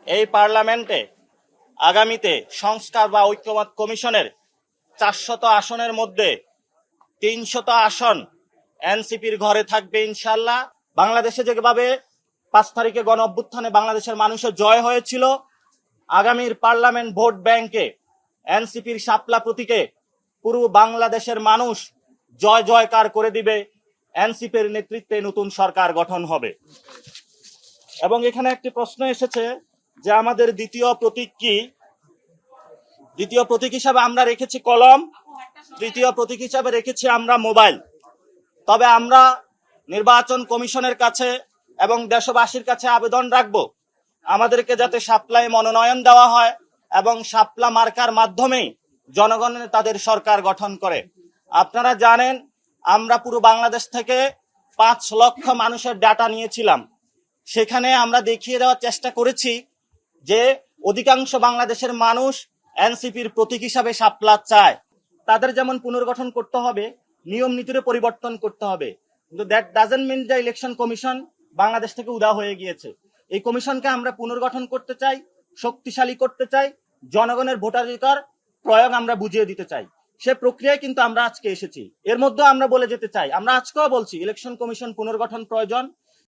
এই পার্লামেন্টে আগামীতে সংস্কার বা ঐক্যমত কমিশনের 400 আসনের মধ্যে 300 আসন এনসিপির ঘরে থাকবে ইনশাল্লাহ। বাংলাদেশে যেভাবে 5 তারিখে গণ অভ্যুত্থানে বাংলাদেশের মানুষের জয় হয়েছিল, আগামীর পার্লামেন্ট ভোট ব্যাংকে এনসিপির শাপলা প্রতীকে পুরো বাংলাদেশের মানুষ জয় জয়কার করে দিবে। এনসিপির নেতৃত্বে নতুন সরকার গঠন হবে। এবং এখানে একটি প্রশ্ন এসেছে যে আমাদের দ্বিতীয় প্রতীক কি। দ্বিতীয় প্রতীক হিসাবে আমরা রেখেছি কলম, তৃতীয় প্রতীক হিসাবে রেখেছি আমরা মোবাইল। তবে আমরা নির্বাচন কমিশনের কাছে এবং দেশবাসীর কাছে আবেদন রাখব, আমাদেরকে যাতে শাপলায় মনোনয়ন দেওয়া হয় এবং শাপলা মার্কার মাধ্যমেই জনগণের তাদের সরকার গঠন করে। আপনারা জানেন আমরা পুরো বাংলাদেশ থেকে 5 লক্ষ মানুষের ডাটা নিয়েছিলাম। সেখানে আমরা দেখিয়ে দেওয়ার চেষ্টা করেছি যে অধিকাংশ বাংলাদেশের মানুষ এনসিপির প্রতীক হিসাবে শাপলা চায়। তাদের যেমন পুনর্গঠন করতে হবে, নিয়ম নীতির পরিবর্তন করতে হবে, কিন্তু দ্যাট ডাজন্ট মিন যে ইলেকশন কমিশন বাংলাদেশ থেকে উধাও হয়ে গিয়েছে। এই কমিশনকে আমরা পুনর্গঠন করতে চাই, শক্তিশালী করতে চাই, জনগণের ভোটাধিকার প্রয়োগ আমরা বুঝিয়ে দিতে চাই। সে প্রক্রিয়ায় কিন্তু আমরা আজকে এসেছি। এর মধ্যে আমরা বলে যেতে চাই, আমরা আজকেও বলছি ইলেকশন কমিশন পুনর্গঠন প্রয়োজন।